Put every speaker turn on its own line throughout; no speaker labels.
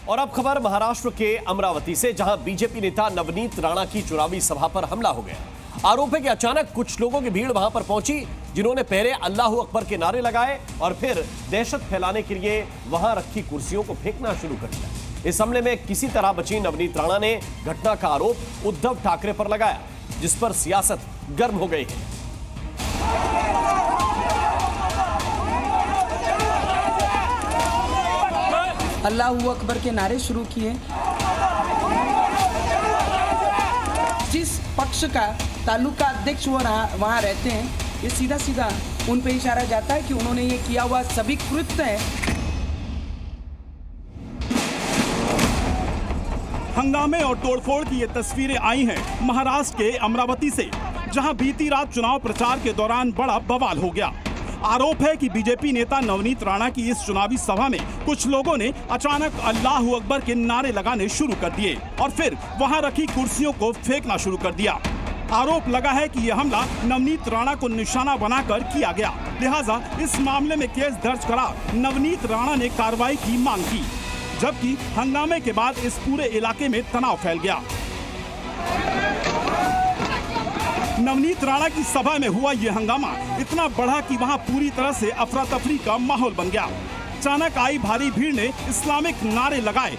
और अब खबर महाराष्ट्र के अमरावती से, जहां बीजेपी नेता नवनीत राणा की चुनावी सभा पर हमला हो गया। आरोप है कि अचानक कुछ लोगों की भीड़ वहां पर पहुंची, जिन्होंने पहले अल्लाहू अकबर के नारे लगाए और फिर दहशत फैलाने के लिए वहां रखी कुर्सियों को फेंकना शुरू कर दिया। इस हमले में किसी तरह बची नवनीत राणा ने घटना का आरोप उद्धव ठाकरे पर लगाया, जिस पर सियासत गर्म हो गई है।
अल्लाहू अकबर के नारे शुरू किए। जिस पक्ष का तालुका अध्यक्ष वो वहाँ रहते हैं, ये सीधा सीधा उन पे इशारा जाता है कि उन्होंने ये किया हुआ सभी कृत्य है।
हंगामे और तोड़फोड़ की ये तस्वीरें आई हैं महाराष्ट्र के अमरावती से, जहां बीती रात चुनाव प्रचार के दौरान बड़ा बवाल हो गया। आरोप है कि बीजेपी नेता नवनीत राणा की इस चुनावी सभा में कुछ लोगों ने अचानक अल्लाहू अकबर के नारे लगाने शुरू कर दिए और फिर वहां रखी कुर्सियों को फेंकना शुरू कर दिया। आरोप लगा है कि यह हमला नवनीत राणा को निशाना बनाकर किया गया, लिहाजा इस मामले में केस दर्ज करा नवनीत राणा ने कार्रवाई की मांग की। जबकि हंगामे के बाद इस पूरे इलाके में तनाव फैल गया। नवनीत राणा की सभा में हुआ यह हंगामा इतना बढ़ा कि वहां पूरी तरह से अफरा तफरी का माहौल बन गया। अचानक आई भारी भीड़ ने इस्लामिक नारे लगाए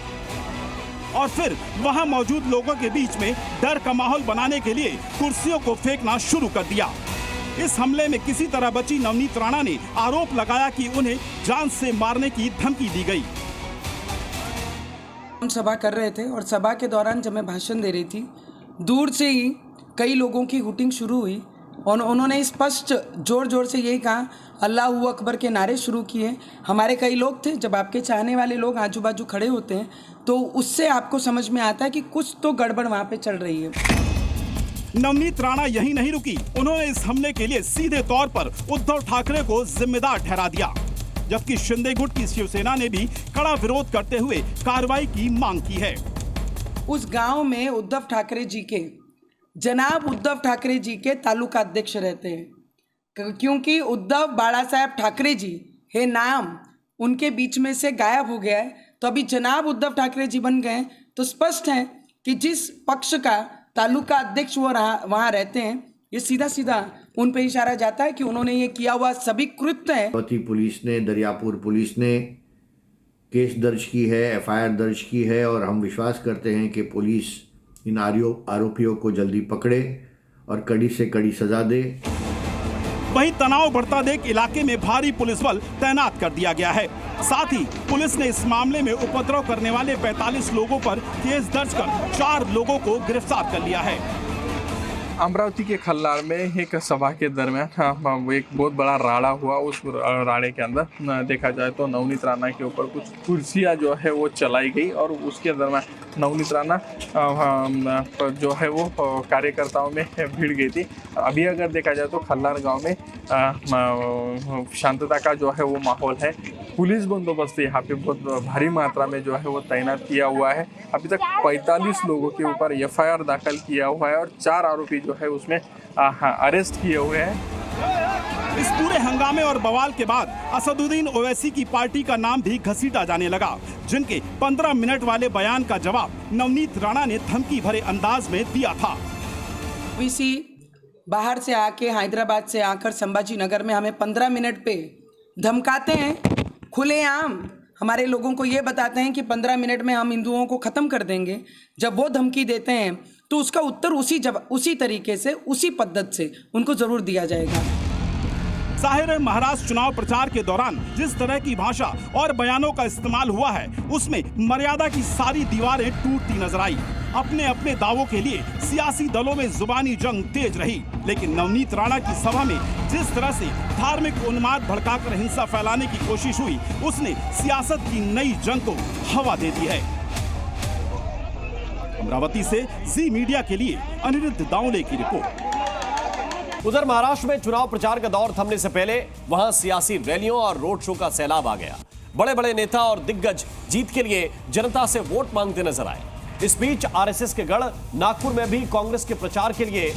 और फिर वहां मौजूद लोगों के बीच में डर का माहौल बनाने के लिए कुर्सियों को फेंकना शुरू कर दिया। इस हमले में किसी तरह बची नवनीत राणा ने आरोप लगाया कि उन्हें जान से मारने की धमकी दी गई।
हम सभा कर रहे थे और सभा के दौरान जब मैं भाषण दे रही थी, दूर से ही कई लोगों की हुटिंग शुरू हुई और उन्होंने स्पष्ट जोर जोर से यही कहा, अल्लाहू अकबर के नारे शुरू किए। हमारे कई लोग थे, जब आपके चाहने वाले लोग आजू बाजू खड़े होते हैं तो उससे आपको समझ में आता है कि कुछ तो गड़बड़ वहाँ पे चल रही है।
नवनीत राणा यही नहीं रुकी, उन्होंने इस हमले के लिए सीधे तौर पर उद्धव ठाकरे को जिम्मेदार ठहरा दिया, जबकि शिंदे गुट की शिवसेना ने भी कड़ा विरोध करते हुए कार्रवाई की मांग की है।
उस गांव में उद्धव ठाकरे जी के जनाब उद्धव ठाकरे जी के तालुका अध्यक्ष रहते हैं, क्योंकि उद्धव बाला साहब ठाकरे जी है नाम उनके बीच में से गायब हो गया है, तो अभी जनाब उद्धव ठाकरे जी बन गए। तो स्पष्ट है कि जिस पक्ष का तालुका अध्यक्ष वो वहाँ रहते हैं, ये सीधा सीधा उन पे इशारा जाता है कि उन्होंने ये किया हुआ सभी कृत्य है।
पुलिस ने, दरियापुर पुलिस ने केस दर्ज की है, एफआईआर दर्ज की है और हम विश्वास करते हैं कि पुलिस इन आरोपियों को जल्दी पकड़े और कड़ी से कड़ी सजा दे।
वहीं तनाव बढ़ता देख इलाके में भारी पुलिस बल तैनात कर दिया गया है। साथ ही पुलिस ने इस मामले में उपद्रव करने वाले 45 लोगों पर केस दर्ज कर 4 लोगों को गिरफ्तार कर लिया है।
अमरावती के खल्लार में एक सभा के दरमियान एक बहुत बड़ा राड़ा हुआ। उस राड़े के अंदर देखा जाए तो नवनीत राणा के ऊपर कुछ कुर्सियां जो है वो चलाई गई और उसके दरमियान नवनीत राणा जो है वो कार्यकर्ताओं में भिड़ गई थी। अभी अगर देखा जाए तो खल्लार गांव में शांतता का जो है वो माहौल है। पुलिस बंदोबस्त यहाँ पे बहुत भारी मात्रा में जो है वो तैनात किया हुआ है। अभी तक 45 लोगों के ऊपर एफआईआर दाखिल किया हुआ है और 4 आरोपी जो है उसमें अरेस्ट किए हुए हैं।
इस पूरे हंगामे और बवाल के बाद असदुद्दीन ओवैसी की पार्टी का नाम भी घसीटा जाने लगा, जिनके 15 मिनट वाले बयान का जवाब नवनीत राणा ने धमकी भरे अंदाज में दिया था।
ओवैसी बाहर से आके, हैदराबाद से आकर संभाजी नगर में हमें 15 मिनट पे धमकाते हैं, खुलेआम हमारे लोगों को ये बताते हैं कि 15 मिनट में हम हिंदुओं को ख़त्म कर देंगे। जब वो धमकी देते हैं तो उसका उत्तर उसी तरीके से, उसी पद्धति से उनको ज़रूर दिया जाएगा।
जाहिर है महाराष्ट्र चुनाव प्रचार के दौरान जिस तरह की भाषा और बयानों का इस्तेमाल हुआ है, उसमें मर्यादा की सारी दीवारें टूटती नजर आई। अपने अपने दावों के लिए सियासी दलों में जुबानी जंग तेज रही, लेकिन नवनीत राणा की सभा में जिस तरह से धार्मिक उन्माद भड़काकर हिंसा फैलाने की कोशिश हुई, उसने सियासत की नई जंग को हवा दे दी है। अमरावती से जी मीडिया के लिए अनिरुद्ध दाउले की रिपोर्ट।
उधर महाराष्ट्र में चुनाव प्रचार का दौर थमने से पहले वहां सियासी रैलियों और रोड शो का सैलाब आ गया। बड़े बड़े नेता और दिग्गज जीत के लिए जनता से वोट मांगते नजर आए। इस बीच आरएसएस के गढ़ नागपुर में भी कांग्रेस के प्रचार के लिए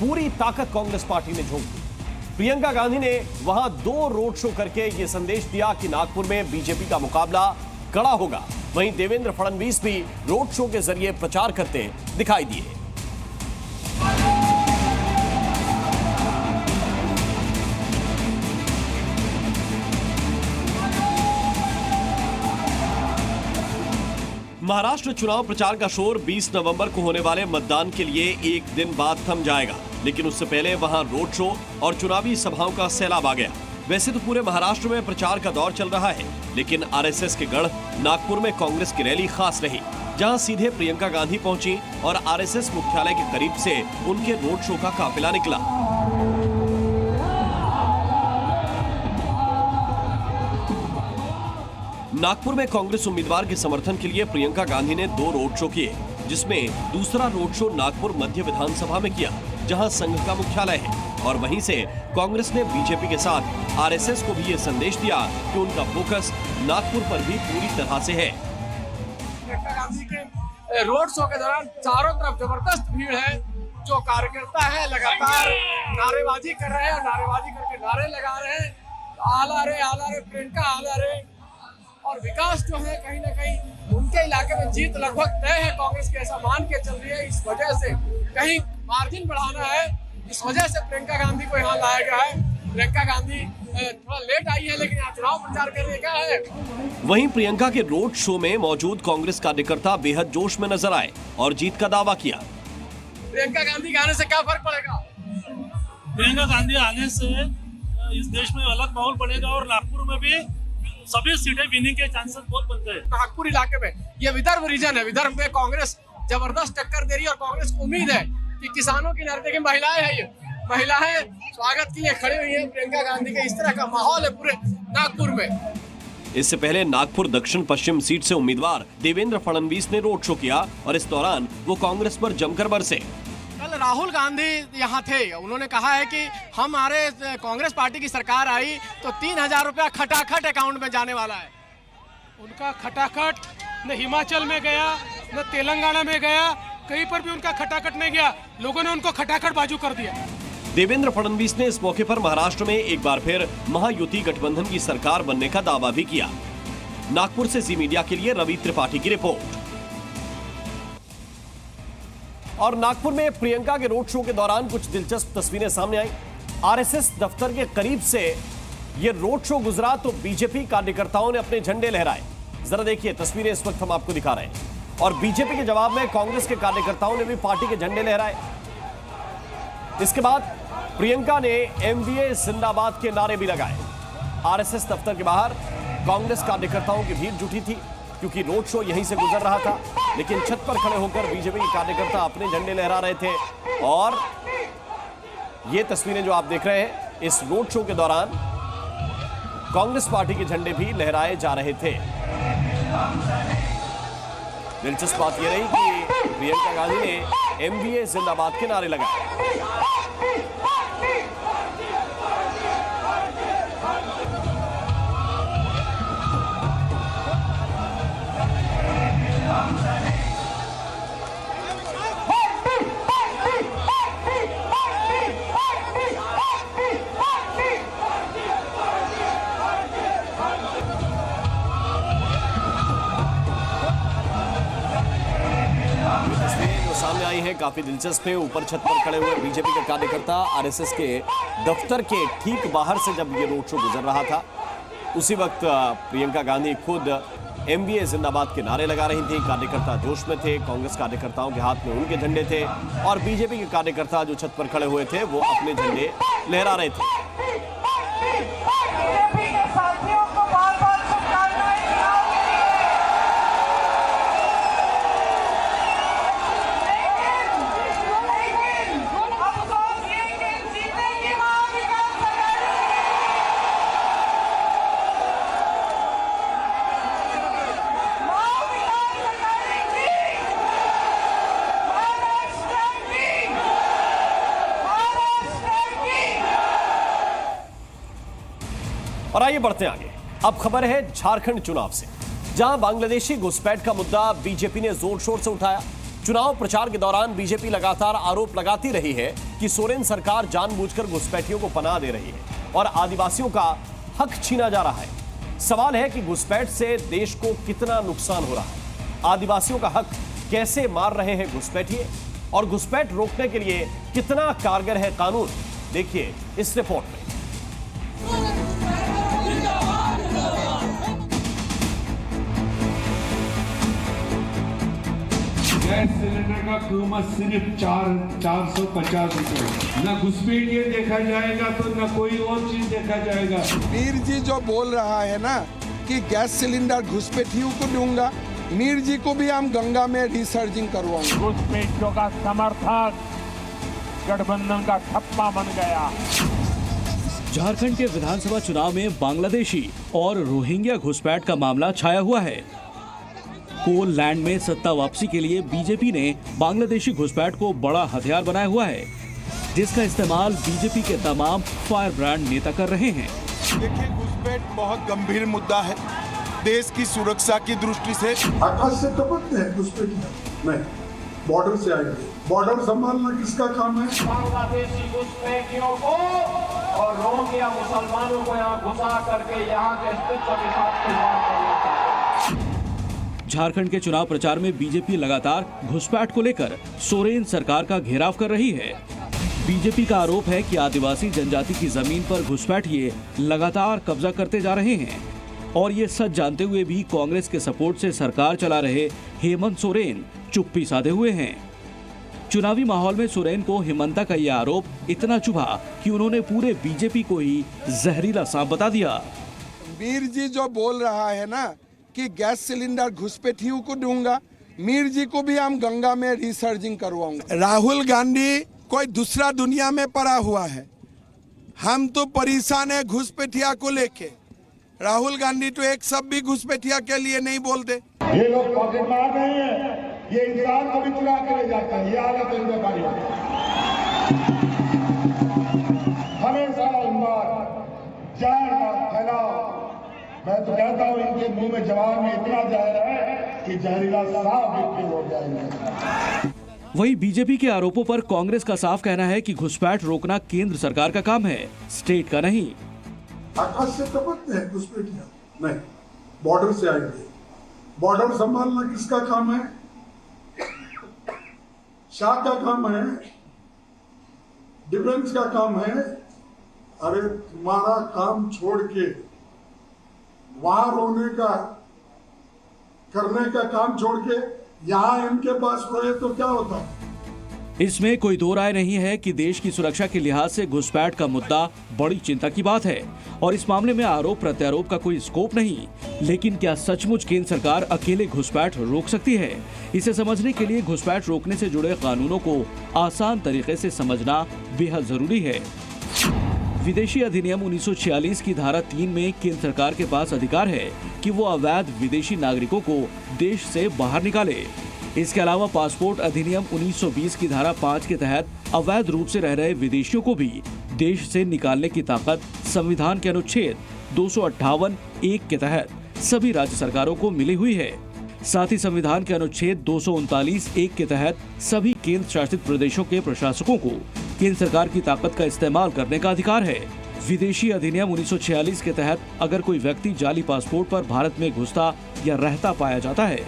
पूरी ताकत कांग्रेस पार्टी ने झोंक दी। प्रियंका गांधी ने वहां 2 रोड शो करके यह संदेश दिया कि नागपुर में बीजेपी का मुकाबला कड़ा होगा। वहीं देवेंद्र फडणवीस भी रोड शो के जरिए प्रचार करते दिखाई दिए। महाराष्ट्र चुनाव प्रचार का शोर 20 नवंबर को होने वाले मतदान के लिए एक दिन बाद थम जाएगा, लेकिन उससे पहले वहां रोड शो और चुनावी सभाओं का सैलाब आ गया। वैसे तो पूरे महाराष्ट्र में प्रचार का दौर चल रहा है, लेकिन आरएसएस के गढ़ नागपुर में कांग्रेस की रैली खास रही, जहां सीधे प्रियंका गांधी पहुंची और आरएसएस मुख्यालय के करीब से उनके रोड शो का काफिला निकला। नागपुर में कांग्रेस उम्मीदवार के समर्थन के लिए प्रियंका गांधी ने 2 रोड शो किए, जिसमें दूसरा रोड शो नागपुर मध्य विधानसभा में किया, जहां संघ का मुख्यालय है, और वहीं से कांग्रेस ने बीजेपी के साथ आरएसएस को भी ये संदेश दिया कि उनका फोकस नागपुर पर भी पूरी तरह से है।
प्रियंका गांधी के रोड शो के दौरान चारों तरफ जबरदस्त भीड़ है। जो कार्यकर्ता है लगातार नारेबाजी कर रहे हैं और नारेबाजी करके नारे लगा रहे हैं, आला रे प्रियंका आला रे। और विकास जो है कहीं ना कहीं उनके इलाके में जीत लगभग तय है, कांग्रेस के ऐसा मान के चल रही है। इस वजह से कहीं मार्जिन बढ़ाना है, इस वजह से प्रियंका गांधी को यहाँ लाया गया है। प्रियंका गांधी थोड़ा लेट आई है, लेकिन यहाँ चुनाव प्रचार करने का है।
वहीं प्रियंका के रोड शो में मौजूद कांग्रेस कार्यकर्ता बेहद जोश में नजर आए और जीत का दावा किया।
प्रियंका गांधी के आने से क्या फर्क पड़ेगा?
प्रियंका गांधी आने से इस देश में अलग माहौल बनेगा और नागपुर में भी सभी सीटें विनिंग के चांसेस बहुत बनते हैं।
नागपुर इलाके में ये विदर्भ रीजन है, विदर्भ में कांग्रेस जबरदस्त टक्कर दे रही है और कांग्रेस को उम्मीद है कि किसानों की नारे की महिलाएं हैं, ये महिलाएं स्वागत के लिए खड़ी हुई है प्रियंका गांधी के। इस तरह का माहौल है पूरे नागपुर में।
इससे पहले नागपुर दक्षिण पश्चिम सीट से उम्मीदवार देवेंद्र फडणवीस ने रोड शो किया और इस दौरान वो कांग्रेस पर जमकर बरसे।
कल राहुल गांधी यहाँ थे, उन्होंने कहा है कि हमारे कांग्रेस पार्टी की सरकार आई तो 3000 रुपया खटाखट अकाउंट में जाने वाला है।
उनका खटाखट न हिमाचल में गया न तेलंगाना में गया, कहीं पर भी उनका खटाखट नहीं गया। लोगों ने उनको खटाखट बाजू कर दिया।
देवेंद्र फडणवीस ने इस मौके पर महाराष्ट्र में एक बार फिर महायुति गठबंधन की सरकार बनने का दावा भी किया। नागपुर से जी मीडिया के लिए रवि त्रिपाठी की रिपोर्ट। और नागपुर में प्रियंका के रोड शो के दौरान कुछ दिलचस्प तस्वीरें सामने आई। आरएसएस दफ्तर के करीब से ये रोड शो गुजरा तो बीजेपी कार्यकर्ताओं ने अपने झंडे लहराए। जरा देखिए तस्वीरें इस वक्त हम आपको दिखा रहे हैं। और बीजेपी के जवाब में कांग्रेस के कार्यकर्ताओं ने भी पार्टी के झंडे लहराए। इसके बाद प्रियंका ने एमवीए जिंदाबाद के नारे भी लगाए। आरएसएस दफ्तर के बाहर कांग्रेस कार्यकर्ताओं की भीड़ जुटी थी, क्योंकि रोड शो यहीं से गुजर रहा था, लेकिन छत पर खड़े होकर बीजेपी के कार्यकर्ता अपने झंडे लहरा रहे थे। और ये तस्वीरें जो आप देख रहे हैं, इस रोड शो के दौरान कांग्रेस पार्टी के झंडे भी लहराए जा रहे थे। दिलचस्प बात यह रही कि प्रियंका गांधी ने एमवीए जिंदाबाद के नारे लगाए। सामने आई है, काफी दिलचस्प है। ऊपर छत पर खड़े हुए बीजेपी के कार्यकर्ता आरएसएस के दफ्तर के ठीक बाहर से जब ये रोड शो गुजर रहा था, उसी वक्त प्रियंका गांधी खुद एमवीए जिंदाबाद के नारे लगा रही थी। कार्यकर्ता जोश में थे, कांग्रेस कार्यकर्ताओं के हाथ में उनके झंडे थे और बीजेपी के कार्यकर्ता जो छत पर खड़े हुए थे वो अपने झंडे लहरा रहे थे। और आइए बढ़ते आगे। अब खबर है झारखंड चुनाव से, जहां बांग्लादेशी घुसपैठ का मुद्दा बीजेपी ने जोर शोर से उठाया। चुनाव प्रचार के दौरान बीजेपी लगातार आरोप लगाती रही है कि सोरेन सरकार जानबूझकर घुसपैठियों को पनाह दे रही है और आदिवासियों का हक छीना जा रहा है। सवाल है कि घुसपैठ से देश को कितना नुकसान हो रहा है, आदिवासियों का हक कैसे मार रहे हैं घुसपैठिए, और घुसपैठ रोकने के लिए कितना कारगर है कानून। देखिए इस रिपोर्ट में।
गैस सिलेंडर का कीमत सिर्फ 450 रुपए। न घुसपैठिए देखा जाएगा तो न कोई और चीज देखा जाएगा।
मीर जी जो बोल रहा है ना कि गैस सिलेंडर घुसपैठियों को दूंगा, मीर जी को भी हम गंगा में रिसर्जिंग करवाएंगे।
घुसपैठियों का समर्थक गठबंधन का ठप्पा बन गया।
झारखंड के विधानसभा चुनाव में बांग्लादेशी और रोहिंग्या घुसपैठ का मामला छाया हुआ है। कोल लैंड में सत्ता वापसी के लिए बीजेपी ने बांग्लादेशी घुसपैठ को बड़ा हथियार बनाया हुआ है, जिसका इस्तेमाल बीजेपी के तमाम फायर ब्रांड नेता कर रहे हैं।
देखिए, घुसपैठ बहुत गंभीर मुद्दा है देश की सुरक्षा की दृष्टि से।
आकाश से टपकते हैं घुसपैठिया, नहीं बॉर्डर से आएंगे। बॉर्डर संभालना किसका काम है?
बांग्लादेशी घुसपैठियों को और रोहिंग्या मुसलमानों को यहाँ घुसा करके यहाँ के अस्तित्व के साथ खिलवाड़ करना।
झारखंड के चुनाव प्रचार में बीजेपी लगातार घुसपैठ को लेकर सोरेन सरकार का घेराव कर रही है। बीजेपी का आरोप है कि आदिवासी जनजाति की जमीन पर घुसपैठिए लगातार कब्जा करते जा रहे हैं, और ये सच जानते हुए भी कांग्रेस के सपोर्ट से सरकार चला रहे हेमंत सोरेन चुप्पी साधे हुए हैं। चुनावी माहौल में सोरेन को हेमंता का यह आरोप इतना चुभा कि उन्होंने पूरे बीजेपी को ही जहरीला सांप बता दिया।
मीर जी जो बोल रहा है ना कि गैस सिलेंडर घुसपैठियों को दूंगा, मीर जी को भी हम गंगा में रिसर्जिंग करवाऊंगा। राहुल गांधी कोई दूसरा दुनिया में पड़ा हुआ है, हम तो परेशान है घुसपैठिया को लेके। राहुल गांधी तो एक शब्द भी घुसपैठिया के लिए नहीं बोलते।
ये लोग पॉकेट मार रहे हैं, ये इंसान को भी चुरा के ले जाता है। ये हालत है इनके बारे में। हमेशा उन्माद जहर का फैलाव। मैं तो कहता हूँ इनके मुंह में जवाब में इतना जहर है कि जहरीला सांप भी हो जाएगा।
वहीं बीजेपी के आरोपों पर कांग्रेस का साफ कहना है कि घुसपैठ रोकना केंद्र सरकार का काम है, स्टेट का नहीं।
आकाश से टपकते हैं घुसपैठिया, नहीं बॉर्डर से आएंगे। बॉर्डर संभालना किसका काम है? शाह का काम है, डिफेंस का काम है। अरे तुम्हारा काम छोड़ के वहां रोने का करने का काम छोड़ के यहाँ इनके पास रोए तो क्या होता?
इसमें कोई दो राय नहीं है कि देश की सुरक्षा के लिहाज से घुसपैठ का मुद्दा बड़ी चिंता की बात है, और इस मामले में आरोप प्रत्यारोप का कोई स्कोप नहीं। लेकिन क्या सचमुच केंद्र सरकार अकेले घुसपैठ रोक सकती है? इसे समझने के लिए घुसपैठ रोकने से जुड़े कानूनों को आसान तरीके से समझना बेहद जरूरी है। विदेशी अधिनियम 1946 की धारा 3 में केंद्र सरकार के पास अधिकार है कि वो अवैध विदेशी नागरिकों को देश से बाहर निकाले। इसके अलावा पासपोर्ट अधिनियम 1920 की धारा 5 के तहत अवैध रूप से रह रहे विदेशियों को भी देश से निकालने की ताकत संविधान के अनुच्छेद 258(1) के तहत सभी राज्य सरकारों को मिली हुई है। साथ ही संविधान के अनुच्छेद 239(1) के तहत सभी केंद्र शासित प्रदेशों के प्रशासकों को केंद्र सरकार की ताकत का इस्तेमाल करने का अधिकार है। विदेशी अधिनियम 1946 के तहत अगर कोई व्यक्ति जाली पासपोर्ट पर भारत में घुसता या रहता पाया जाता है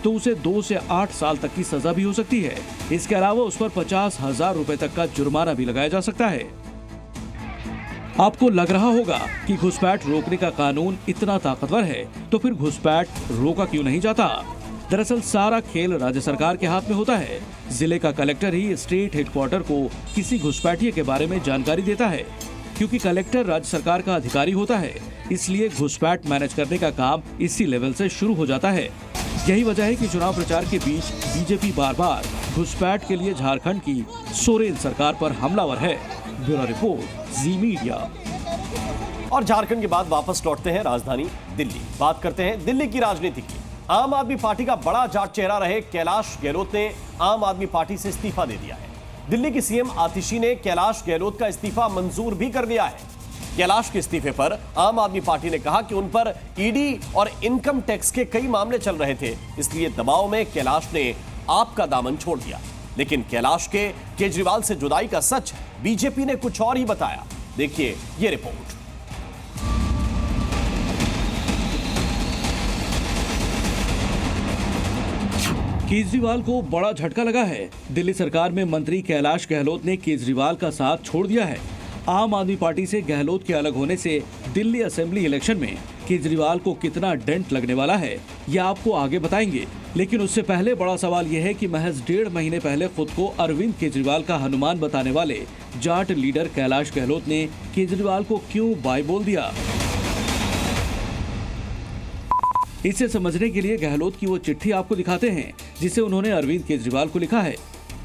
तो उसे 2 से 8 साल तक की सजा भी हो सकती है। इसके अलावा उस पर 50,000 रुपए तक का जुर्माना भी लगाया जा सकता है। आपको लग रहा होगा कि घुसपैठ रोकने का कानून इतना ताकतवर है, तो फिर घुसपैठ रोका क्यों नहीं जाता? दरअसल सारा खेल राज्य सरकार के हाथ में होता है। जिले का कलेक्टर ही स्टेट हेडक्वार्टर को किसी घुसपैठिए के बारे में जानकारी देता है। क्योंकि कलेक्टर राज्य सरकार का अधिकारी होता है, इसलिए घुसपैठ मैनेज करने का काम इसी लेवल से शुरू हो जाता है। यही वजह है कि चुनाव प्रचार के बीच बीजेपी बार बार घुसपैठ के लिए झारखंड की सोरेन सरकार पर हमलावर है। ब्यूरो रिपोर्ट, जी मीडिया।
और झारखंड के बाद वापस लौटते हैं राजधानी दिल्ली। बात करते हैं दिल्ली की राजनीति की। आम आदमी पार्टी का बड़ा जाट चेहरा रहे कैलाश गहलोत ने आम आदमी पार्टी से इस्तीफा दे दिया है। दिल्ली की सीएम आतिशी ने कैलाश गहलोत का इस्तीफा मंजूर भी कर दिया है। कैलाश के इस्तीफे पर आम आदमी पार्टी ने कहा कि उन पर ईडी और इनकम टैक्स के कई मामले चल रहे थे, इसलिए दबाव में कैलाश ने आपका दामन छोड़ दिया। लेकिन कैलाश के केजरीवाल से जुदाई का सच बीजेपी ने कुछ और ही बताया। देखिए ये रिपोर्ट।
केजरीवाल को बड़ा झटका लगा है। दिल्ली सरकार में मंत्री कैलाश गहलोत ने केजरीवाल का साथ छोड़ दिया है। आम आदमी पार्टी से गहलोत के अलग होने से दिल्ली असेंबली इलेक्शन में केजरीवाल को कितना डेंट लगने वाला है, यह आपको आगे बताएंगे। लेकिन उससे पहले बड़ा सवाल यह है कि महज 1.5 महीने पहले खुद को अरविंद केजरीवाल का हनुमान बताने वाले जाट लीडर कैलाश गहलोत ने केजरीवाल को क्यों बाय बोल दिया। इसे समझने के लिए गहलोत की वो चिट्ठी आपको दिखाते हैं जिसे उन्होंने अरविंद केजरीवाल को लिखा है।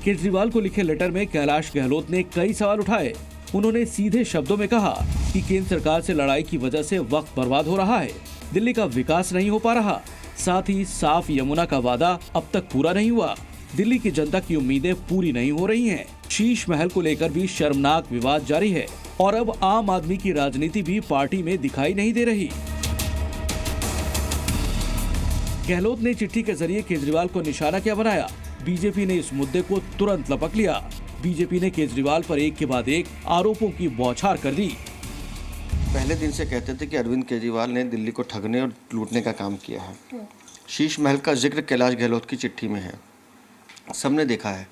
केजरीवाल को लिखे लेटर में कैलाश गहलोत ने कई सवाल उठाए। उन्होंने सीधे शब्दों में कहा कि केंद्र सरकार से लड़ाई की वजह से वक्त बर्बाद हो रहा है, दिल्ली का विकास नहीं हो पा रहा, साथ ही साफ यमुना का वादा अब तक पूरा नहीं हुआ, दिल्ली की जनता की उम्मीदें पूरी नहीं हो रही हैं। शीश महल को लेकर भी शर्मनाक विवाद जारी है और अब आम आदमी की राजनीति भी पार्टी में दिखाई नहीं दे रही। गहलोत ने चिट्ठी के जरिए केजरीवाल को निशाना क्या बनाया। बीजेपी ने इस मुद्दे को तुरंत लपक लिया। बीजेपी ने केजरीवाल पर एक के बाद एक आरोपों की बौछार कर दी।
पहले दिन से कहते थे कि अरविंद केजरीवाल ने दिल्ली को ठगने और लूटने का काम किया है। शीश महल का जिक्र कैलाश गहलोत की चिट्ठी में है। सबने देखा है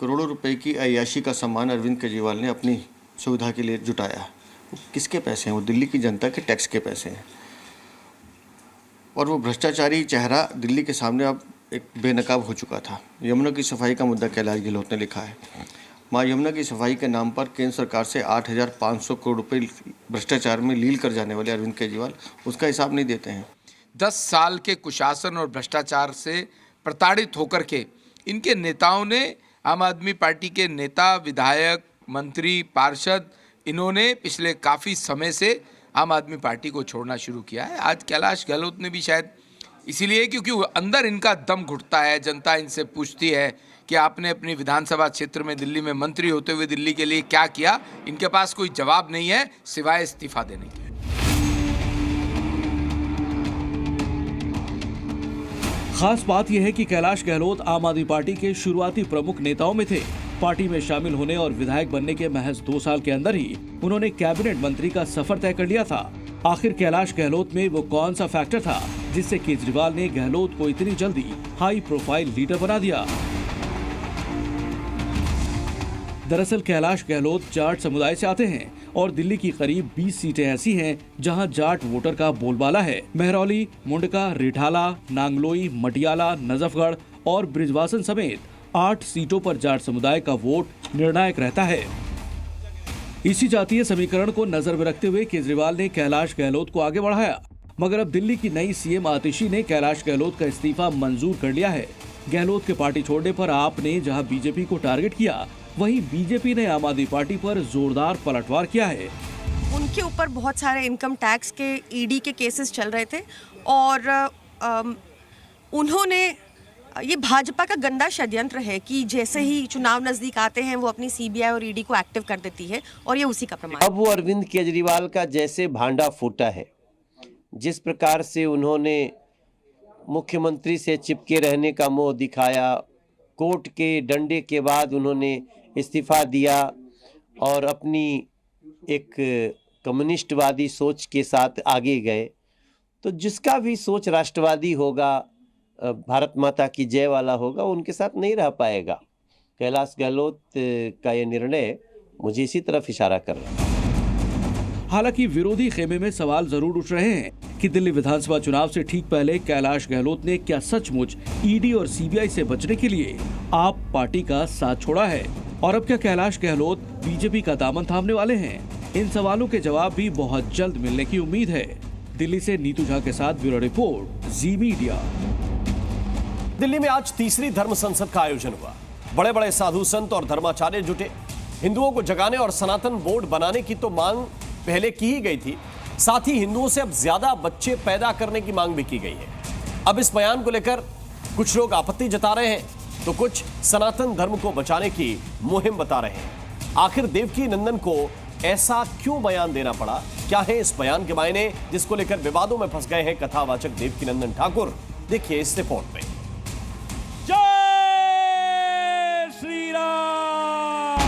करोड़ों रुपए की अय्याशी का सामान अरविंद केजरीवाल ने अपनी सुविधा के लिए जुटाया। किसके पैसे हैं? वो दिल्ली की जनता के टैक्स के पैसे हैं। और वो भ्रष्टाचारी चेहरा दिल्ली के सामने अब एक बेनकाब हो चुका था। यमुना की सफाई का मुद्दा कैलाश गहलोत ने लिखा है। माँ यमुना की सफाई के नाम पर केंद्र सरकार से 8,500 करोड़ रुपए भ्रष्टाचार में लील कर जाने वाले अरविंद केजरीवाल उसका हिसाब नहीं देते हैं।
10 साल के कुशासन और भ्रष्टाचार से प्रताड़ित होकर के इनके नेताओं ने, आम आदमी पार्टी के नेता, विधायक, मंत्री, पार्षद, इन्होंने पिछले काफ़ी समय से आम आदमी पार्टी को छोड़ना शुरू किया है। आज कैलाश गहलोत ने भी शायद इसीलिए, क्योंकि अंदर इनका दम घुटता है। जनता इनसे पूछती है कि आपने अपनी विधानसभा क्षेत्र में दिल्ली में मंत्री होते हुए दिल्ली के लिए क्या किया। इनके पास कोई जवाब नहीं है सिवाय इस्तीफा देने के।
खास बात यह है कि कैलाश गहलोत आम आदमी पार्टी के शुरुआती प्रमुख नेताओं में थे। पार्टी में शामिल होने और विधायक बनने के महज 2 साल के अंदर ही उन्होंने कैबिनेट मंत्री का सफर तय कर लिया था। आखिर कैलाश गहलोत में वो कौन सा फैक्टर था जिससे केजरीवाल ने गहलोत को इतनी जल्दी हाई प्रोफाइल लीडर बना दिया। दरअसल कैलाश गहलोत जाट समुदाय से आते हैं और दिल्ली की करीब 20 सीटें ऐसी हैं जहां जाट वोटर का बोलबाला है। महरौली, मुंडका, रिठाला, नांगलोई, मटियाला, नजफगढ़ और ब्रिजवासन समेत 8 सीटों पर जाट समुदाय का वोट निर्णायक रहता है। इसी जातीय समीकरण को नजर में रखते हुए केजरीवाल ने कैलाश गहलोत को आगे बढ़ाया, मगर अब दिल्ली की नई सीएम आतिशी ने कैलाश गहलोत का इस्तीफा मंजूर कर लिया है। गहलोत के पार्टी छोड़ने पर आपने जहां बीजेपी को टारगेट किया, वहीं बीजेपी ने आम आदमी पार्टी पर जोरदार पलटवार किया है।
उनके ऊपर बहुत सारे इनकम टैक्स के ईडी के केसेस चल रहे थे और उन्होंने, ये भाजपा का गंदा षड्यंत्र है कि जैसे ही चुनाव नजदीक आते हैं वो अपनी सीबीआई और ईडी को एक्टिव कर देती है और ये उसी का प्रमाण।
अब वो अरविंद केजरीवाल का जैसे भांडा फूटा है, जिस प्रकार से उन्होंने मुख्यमंत्री से चिपके रहने का मोह दिखाया, कोर्ट के डंडे के बाद उन्होंने इस्तीफा दिया और अपनी एक कम्युनिस्टवादी सोच के साथ आगे गए, तो जिसका भी सोच राष्ट्रवादी होगा, भारत माता की जय वाला होगा, उनके साथ नहीं रह पाएगा। कैलाश गहलोत का ये निर्णय मुझे इसी तरफ इशारा कर रहा है।
हालांकि विरोधी खेमे में सवाल जरूर उठ रहे हैं कि दिल्ली विधानसभा चुनाव से ठीक पहले कैलाश गहलोत ने क्या सचमुच ईडी और सीबीआई से बचने के लिए आप पार्टी का साथ छोड़ा है, और अब क्या कैलाश गहलोत बीजेपी का दामन थामने वाले हैं। इन सवालों के जवाब भी बहुत जल्द मिलने की उम्मीद है। दिल्ली से नीतू झा के साथ ब्यूरो रिपोर्ट, जी मीडिया।
दिल्ली में आज तीसरी धर्म संसद का आयोजन हुआ। बड़े बड़े साधु संत और धर्माचार्य जुटे। हिंदुओं को जगाने और सनातन बोर्ड बनाने की तो मांग पहले की ही गई थी, साथ ही हिंदुओं से अब ज्यादा बच्चे पैदा करने की मांग भी की गई है। अब इस बयान को लेकर कुछ लोग आपत्ति जता रहे हैं तो कुछ सनातन धर्म को बचाने की मुहिम बता रहे हैं। आखिर देवकी नंदन को ऐसा क्यों बयान देना पड़ा? क्या है इस बयान के मायने, जिसको लेकर विवादों में फंस गए हैं कथावाचक देवकी नंदन ठाकुर? देखिए इस रिपोर्ट में।
जय श्री राम।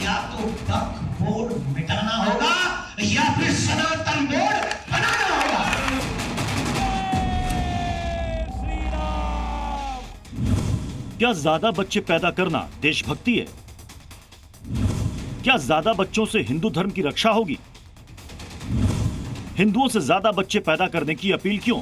या तो वक्फ बोर्ड मिटाना होगा या फिर सनातन बोर्ड बनाना होगा।
क्या ज्यादा बच्चे पैदा करना देशभक्ति है? क्या ज्यादा बच्चों से हिंदू धर्म की रक्षा होगी? हिंदुओं से ज्यादा बच्चे पैदा करने की अपील क्यों?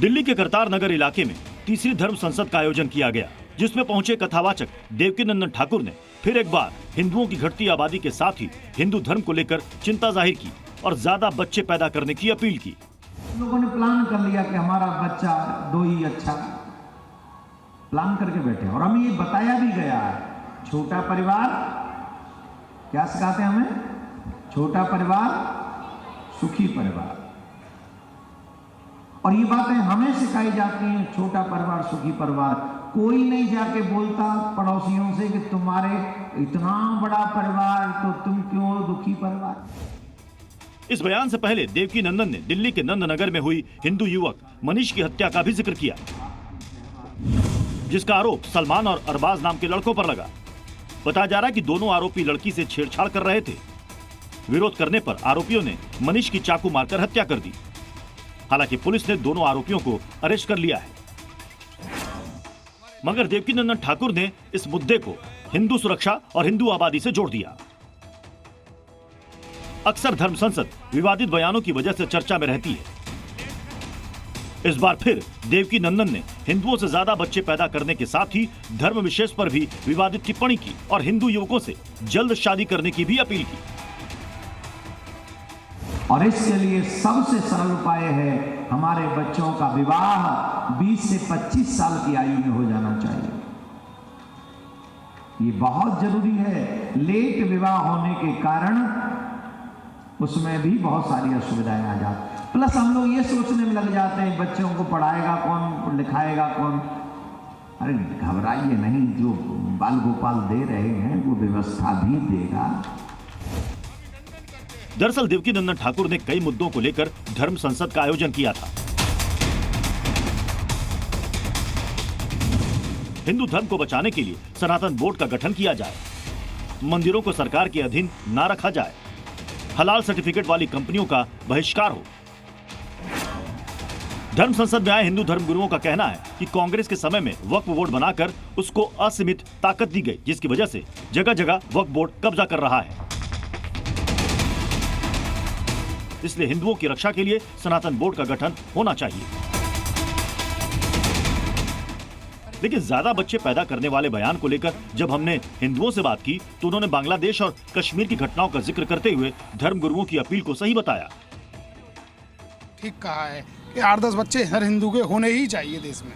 दिल्ली के करतार नगर इलाके में तीसरी धर्म संसद का आयोजन किया गया, जिसमें पहुंचे कथावाचक देवकीनंदन ठाकुर ने फिर एक बार हिंदुओं की घटती आबादी के साथ ही हिंदू धर्म को लेकर चिंता जाहिर की और ज्यादा बच्चे पैदा करने की अपील की।
लोगों ने प्लान कर लिया कि हमारा बच्चा 2 ही अच्छा, प्लान करके बैठे और हमें ये बताया भी गया है, छोटा परिवार, क्या सिखाते हैं हमें? छोटा परिवार सुखी परिवार। और ये बातें हमें सिखाई जाती हैं, छोटा परिवार सुखी परिवार। कोई नहीं जाके बोलता पड़ोसियों से कि तुम्हारे इतना बड़ा परिवार तो तुम क्यों दुखी परिवार।
इस बयान से पहले देवकीनंदन ने दिल्ली के नंदनगर में हुई हिंदू युवक मनीष की हत्या का भी जिक्र किया, जिसका आरोप सलमान और अरबाज नाम के लड़कों पर लगा। बताया जा रहा है कि दोनों आरोपी लड़की से छेड़छाड़ कर रहे थे। विरोध करने पर आरोपियों ने मनीष की चाकू मारकर हत्या कर दी। हालांकि पुलिस ने दोनों आरोपियों को अरेस्ट कर लिया है, मगर देवकीनंदन ठाकुर ने इस मुद्दे को हिंदू सुरक्षा और हिंदू आबादी से जोड़ दिया। अक्सर धर्म संसद विवादित बयानों की वजह से चर्चा में रहती है। इस बार फिर देवकीनंदन ने हिंदुओं से ज्यादा बच्चे पैदा करने के साथ ही धर्म विशेष पर भी विवादित टिप्पणी की और हिंदू युवकों से जल्द शादी करने की भी अपील की।
और इसके लिए सबसे सरल उपाय है, हमारे बच्चों का विवाह 20 से 25 साल की आयु में हो जाना चाहिए। ये बहुत जरूरी है। लेट विवाह होने के कारण उसमें भी बहुत सारी असुविधाएं आ जाती। प्लस हम लोग ये सोचने में लग जाते हैं बच्चों को पढ़ाएगा कौन, लिखाएगा कौन। अरे घबराइए नहीं, जो बाल गोपाल दे रहे हैं वो व्यवस्था भी देगा।
दरअसल देवकीनंदन ठाकुर ने कई मुद्दों को लेकर धर्म संसद का आयोजन किया था। हिंदू धर्म को बचाने के लिए सनातन बोर्ड का गठन किया जाए, मंदिरों को सरकार के अधीन न रखा जाए, हलाल सर्टिफिकेट वाली कंपनियों का बहिष्कार हो। धर्म संसद में आए हिंदू धर्मगुरुओं का कहना है कि कांग्रेस के समय में वक्फ बोर्ड बनाकर उसको असीमित ताकत दी गई, जिसकी वजह से जगह जगह वक्फ बोर्ड कब्जा कर रहा है। इसलिए हिंदुओं की रक्षा के लिए सनातन बोर्ड का गठन होना चाहिए। लेकिन ज्यादा बच्चे पैदा करने वाले बयान को लेकर जब हमने हिंदुओं से बात की तो उन्होंने बांग्लादेश और कश्मीर की घटनाओं का जिक्र करते हुए धर्मगुरुओं की अपील को सही बताया।
ठीक कहा है कि 8-10 बच्चे हर हिंदू के होने ही चाहिए देश में।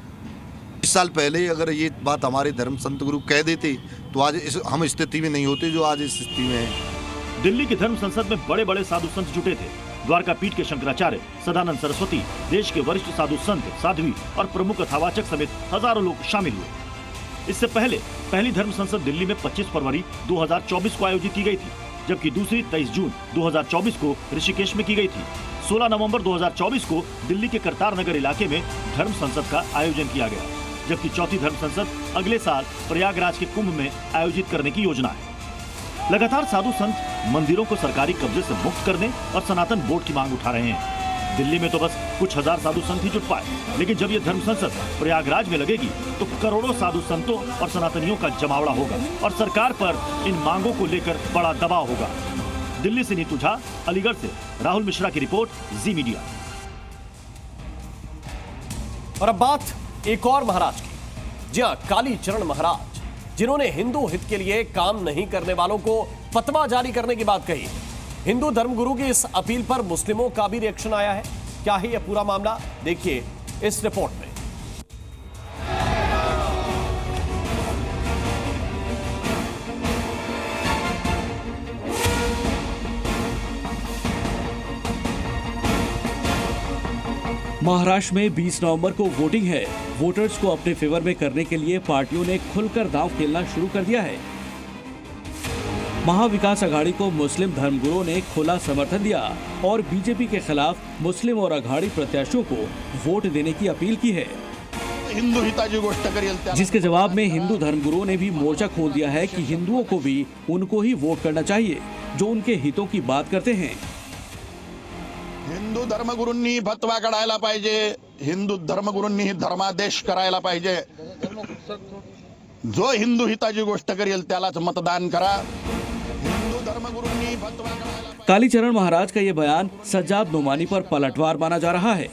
20 साल पहले अगर ये बात हमारे धर्म संत गुरु कह देते तो आज हम स्थिति में नहीं होते जो आज इस स्थिति में है।
दिल्ली की धर्म संसद में बड़े बड़े साधु संत जुटे थे। द्वारका पीठ के शंकराचार्य, सदानंद सरस्वती, देश के वरिष्ठ साधु संत, साध्वी और प्रमुख कथावाचक समेत हजारों लोग शामिल हुए। इससे पहले पहली धर्म संसद दिल्ली में 25 फरवरी 2024 को आयोजित की गई थी, जबकि दूसरी 23 जून 2024 को ऋषिकेश में की गई थी। 16 नवंबर 2024 को दिल्ली के करतार नगर इलाके में धर्म संसद का आयोजन किया गया, जबकि चौथी धर्म संसद अगले साल प्रयागराज के कुंभ में आयोजित करने की योजना है। लगातार साधु संत मंदिरों को सरकारी कब्जे से मुक्त करने और सनातन बोर्ड की मांग उठा रहे हैं। दिल्ली में तो बस कुछ हजार साधु संत ही जुट पाए, लेकिन जब ये धर्म संसद प्रयागराज में लगेगी तो करोड़ों साधु संतों और सनातनियों का जमावड़ा होगा और सरकार पर इन मांगों को लेकर बड़ा दबाव होगा। दिल्ली से नीतू झा, अलीगढ़ से राहुल मिश्रा की रिपोर्ट, जी मीडिया।
और अब बात एक और महाराज की। जी हां, कालीचरण महाराज, जिन्होंने हिंदू हित के लिए काम नहीं करने वालों को फतवा जारी करने की बात कही। हिंदू धर्मगुरु की इस अपील पर मुस्लिमों का भी रिएक्शन आया है। क्या है यह पूरा मामला, देखिए इस रिपोर्ट में।
महाराष्ट्र में 20 नवंबर को वोटिंग है। वोटर्स को अपने फेवर में करने के लिए पार्टियों ने खुलकर दांव खेलना शुरू कर दिया है। महाविकास अघाड़ी को मुस्लिम धर्मगुरुओं ने खुला समर्थन दिया और बीजेपी के खिलाफ मुस्लिम और अघाड़ी प्रत्याशियों को वोट देने की अपील की है।
हिंदू हिताची गोष्ट करेल,
जिसके जवाब में हिंदू धर्मगुरुओं ने भी मोर्चा खोल दिया है कि हिंदुओं को भी उनको ही वोट करना चाहिए जो उनके हितों की बात करते हैं।
हिंदू धर्मगुरूंनी फतवा काढायला पाहिजे।
हिंदू धर्मगुरूंनी धर्मादेश करायला पाहिजे। जो हिंदू हिताची गोष्ट करेल त्यालाच मतदान करा। हिंदू धर्मगुरूंनी फतवा करायला।
कालीचरण महाराज का ये बयान सज्जाद नोमानी पर पलटवार माना जा रहा है।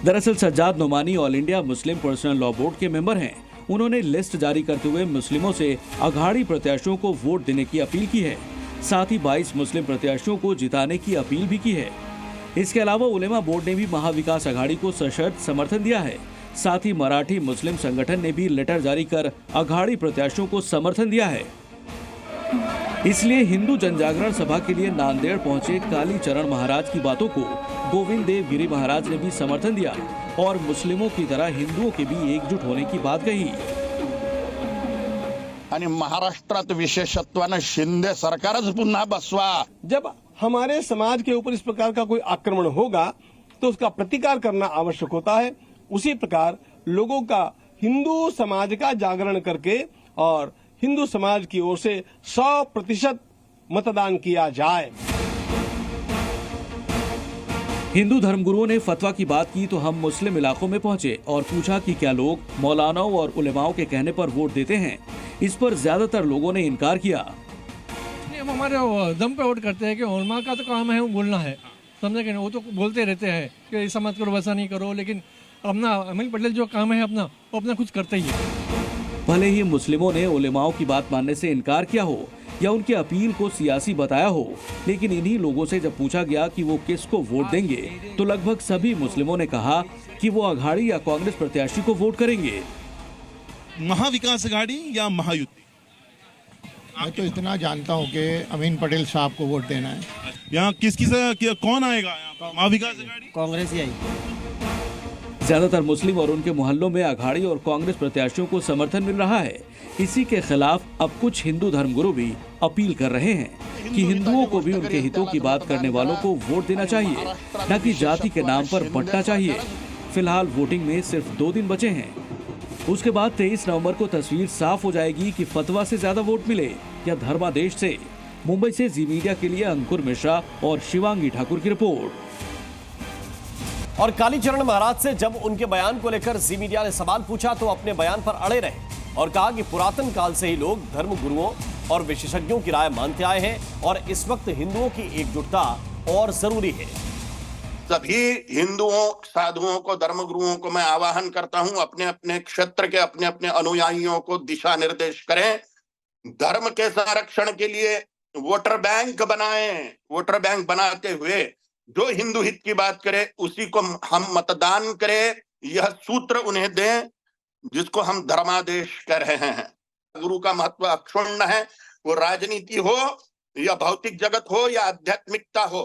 दरअसल Sajjad Nomani All India Muslim Personal Law Board के मेंबर हैं। उन्होंने लिस्ट जारी करते हुए मुस्लिमों से अघाड़ी प्रत्याशियों को वोट देने की अपील की है। साथ ही 22 मुस्लिम प्रत्याशियों को जिताने की अपील भी की है। इसके अलावा उलेमा बोर्ड ने भी महाविकास अघाड़ी को सशर्त समर्थन दिया है। साथ ही मराठी मुस्लिम संगठन ने भी लेटर जारी कर अघाड़ी प्रत्याशियों को समर्थन दिया है। इसलिए हिंदू जनजागरण सभा के लिए नांदेड़ पहुंचे कालीचरण महाराज की बातों को गोविंद देव गिरी महाराज ने भी समर्थन दिया और मुस्लिमों की तरह हिंदुओं के भी एकजुट होने की बात कही।
आणि महाराष्ट्रात विशेषत्वानं शिंदे सरकारच पुन्हा बसवा।
जब हमारे समाज के ऊपर इस प्रकार का कोई आक्रमण होगा तो उसका प्रतिकार करना आवश्यक होता है। उसी प्रकार लोगों का हिंदू समाज का जागरण करके और हिंदू समाज की ओर से 100% मतदान किया जाए।
हिंदू धर्मगुरुओं ने फतवा की बात की तो हम मुस्लिम इलाकों में पहुंचे और पूछा कि क्या लोग मौलानाओं और उलेमाओं के कहने पर वोट देते हैं। इस पर ज्यादातर लोगों ने इनकार किया।
हम हमारे दम पे वोट करते हैं कि उलमा का तो काम है वो बोलना है, समझे कि वो तो बोलते रहते हैं कि ऐसा मत करो वैसा नहीं करो, लेकिन अपना अमीन पटेल जो काम है अपना वो अपना कुछ करते ही है।
भले ही मुस्लिमों ने उलेमाओं की बात मानने से इनकार किया हो या उनकी अपील को सियासी बताया हो, लेकिन इन्हीं लोगों से जब पूछा गया कि वो किसको वोट देंगे तो लगभग सभी मुस्लिमों ने कहा कि वो अघाड़ी या कांग्रेस प्रत्याशी को वोट करेंगे।
महाविकास अघाड़ी या महायुति?
मैं तो इतना जानता हूँ कि अमीन पटेल साहब को वोट देना है।
यहाँ कौन आएगा यहाँ पर? महाविकास अघाड़ी,
कांग्रेस ही आई।
ज्यादातर मुस्लिम और उनके मोहल्लों में अघाड़ी और कांग्रेस प्रत्याशियों को समर्थन मिल रहा है। इसी के खिलाफ अब कुछ हिंदू धर्मगुरु भी अपील कर रहे हैं कि हिंदुओं को भी उनके हितों की बात करने वालों को वोट देना चाहिए, न कि जाति के नाम पर बंटना चाहिए। फिलहाल वोटिंग में सिर्फ 2 दिन बचे हैं। उसके बाद 23 नवंबर को तस्वीर साफ हो जाएगी कि फतवा से ज्यादा वोट मिले या धर्मादेश से। मुंबई से जी मीडिया के लिए अंकुर मिश्रा और शिवांगी ठाकुर की रिपोर्ट।
और कालीचरण महाराज से जब उनके बयान को लेकर जी मीडिया ने सवाल पूछा तो अपने बयान पर अड़े रहे और कहा कि पुरातन काल से ही लोग धर्म गुरुओं और विशेषज्ञों की राय मानते आए हैं और इस वक्त हिंदुओं की एकजुटता और जरूरी है।
सभी हिंदुओं साधुओं को धर्मगुरुओं को मैं आह्वान करता हूं, अपने अपने क्षेत्र के अपने अपने अनुयायियों को दिशा निर्देश करें। धर्म के संरक्षण के लिए वोटर बैंक बनाएं। वोटर बैंक बनाते हुए जो हिंदू हित की बात करे उसी को हम मतदान करें। यह सूत्र उन्हें दें जिसको हम धर्मादेश कह रहे हैं। गुरु का महत्व अक्षुण्ण है, वो राजनीति हो या भौतिक जगत हो या आध्यात्मिकता हो,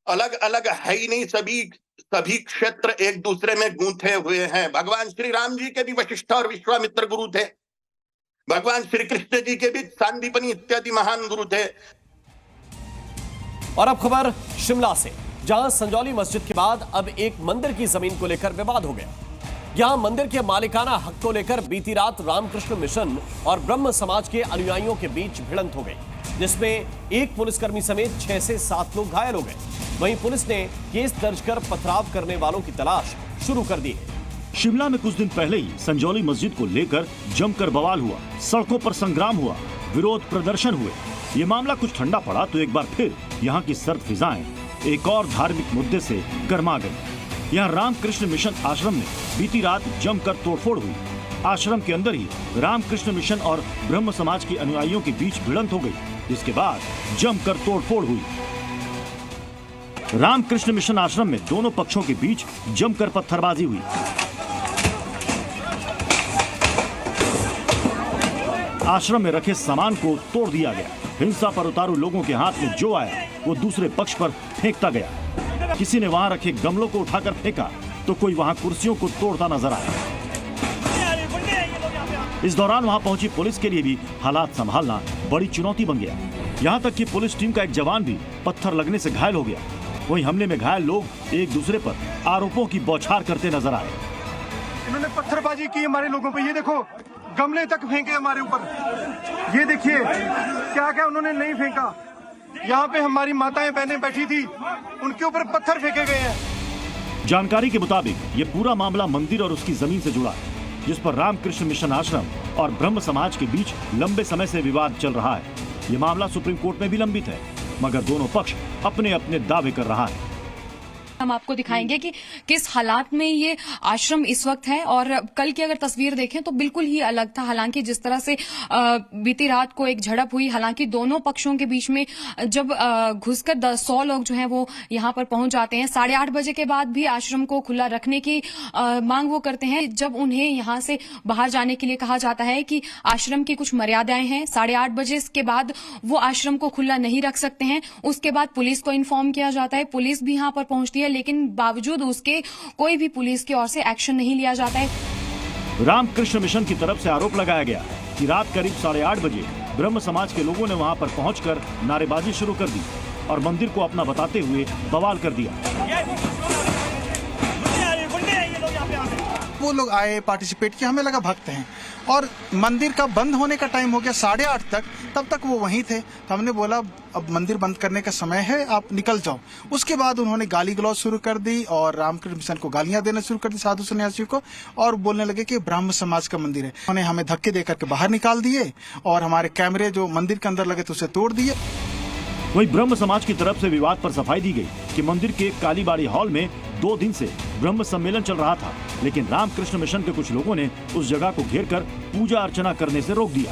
अलग अलग है ही नहीं। सभी क्षेत्र एक दूसरे में गूंथे हुए हैं। भगवान श्री राम जी के भी वशिष्ठ और विश्वामित्र गुरु थे। भगवान श्री कृष्ण जी के भी सांदीपनी इत्यादि महान गुरु थे।
और अब खबर शिमला से, जहां संजौली मस्जिद के बाद अब एक मंदिर की जमीन को लेकर विवाद हो गया। यहां मंदिर के मालिकाना हक को लेकर बीती रात रामकृष्ण मिशन और ब्रह्म समाज के अनुयायियों के बीच भिड़ंत हो गई, जिसमें एक पुलिसकर्मी समेत 6 से 7 लोग घायल हो गए। वहीं पुलिस ने केस दर्ज कर पथराव करने वालों की तलाश शुरू कर दी है।
शिमला में कुछ दिन पहले ही संजौली मस्जिद को लेकर जमकर बवाल हुआ, सड़कों पर संग्राम हुआ, विरोध प्रदर्शन हुए। ये मामला कुछ ठंडा पड़ा तो एक बार फिर यहाँ की सर्द फिजाएं एक और धार्मिक मुद्दे से गर्मा गई। यहाँ रामकृष्ण मिशन आश्रम में बीती रात जमकर तोड़फोड़ हुई। आश्रम के अंदर ही रामकृष्ण मिशन और ब्रह्म समाज के अनुयायियों के बीच भिड़ंत हो गई, जिसके बाद जमकर तोड़फोड़ हुई। रामकृष्ण मिशन आश्रम में दोनों पक्षों के बीच जमकर पत्थरबाजी हुई। आश्रम में रखे सामान को तोड़ दिया गया। हिंसा पर उतारू लोगों के हाथ में जो आया वो दूसरे पक्ष पर फेंकता गया। किसी ने वहां रखे गमलों को उठाकर फेंका तो कोई वहां कुर्सियों को तोड़ता नजर आया। इस दौरान वहां पहुंची पुलिस के लिए भी हालात संभालना बड़ी चुनौती बन गया। यहां तक कि पुलिस टीम का एक जवान भी पत्थर लगने से घायल हो गया। वहीं हमले में घायल लोग एक दूसरे पर आरोपों की बौछार करते नजर आए।
इन्होंने पत्थरबाजी की हमारे लोगों पे, ये देखो गमले तक फेंके हमारे ऊपर। ये देखिए क्या क्या उन्होंने नहीं फेंका। यहाँ पे हमारी माताएं बहनें बैठी थी, उनके ऊपर पत्थर फेंके गए हैं।
जानकारी के मुताबिक ये पूरा मामला मंदिर और उसकी जमीन से जुड़ा है, जिस पर रामकृष्ण मिशन आश्रम और ब्रह्म समाज के बीच लंबे समय से विवाद चल रहा है। ये मामला सुप्रीम कोर्ट में भी लंबित है, मगर दोनों पक्ष अपने अपने दावे कर रहा है।
हम आपको दिखाएंगे कि किस हालात में ये आश्रम इस वक्त है, और कल की अगर तस्वीर देखें तो बिल्कुल ही अलग था। हालांकि जिस तरह से बीती रात को एक झड़प हुई, हालांकि दोनों पक्षों के बीच में जब घुसकर 100 लोग जो हैं वो यहाँ पर पहुंच जाते हैं। 8:30 बजे के बाद भी आश्रम को खुला रखने की मांग वो करते हैं। जब उन्हें यहाँ से बाहर जाने के लिए कहा जाता है कि आश्रम की कुछ मर्यादाएं हैं, 8:30 बजे के बाद वो आश्रम को खुला नहीं रख सकते हैं। उसके बाद पुलिस को इन्फॉर्म किया जाता है, पुलिस भी यहाँ पर पहुंचती है, लेकिन बावजूद उसके कोई भी पुलिस की ओर से एक्शन नहीं लिया जाता है।
रामकृष्ण मिशन की तरफ से आरोप लगाया गया कि रात करीब 8:30 बजे ब्रह्म समाज के लोगों ने वहां पर पहुंचकर नारेबाजी शुरू कर दी और मंदिर को अपना बताते हुए बवाल कर दिया।
वो लोग आए, पार्टिसिपेट किया, हमें लगा भक्त हैं, और मंदिर का बंद होने का टाइम हो गया 8:30 तक, तब तक वो वहीं थे। तो हमने बोला अब मंदिर बंद करने का समय है, आप निकल जाओ। उसके बाद उन्होंने गाली गलौज शुरू कर दी और रामकृष्ण मिशन को गालियां देना शुरू कर दी, साधु सन्यासियों को, और बोलने लगे कि ब्रह्म समाज का मंदिर है। उन्होंने हमें धक्के देकर के बाहर निकाल दिए और हमारे कैमरे जो मंदिर के अंदर लगे थे उसे तोड़ दिए।
वहीं ब्रह्म समाज की तरफ से विवाद पर सफाई दी गई कि मंदिर के कालीबाड़ी हॉल में 2 दिन से ब्रह्म सम्मेलन चल रहा था, लेकिन रामकृष्ण मिशन के कुछ लोगों ने उस जगह को घेरकर पूजा अर्चना करने से रोक दिया।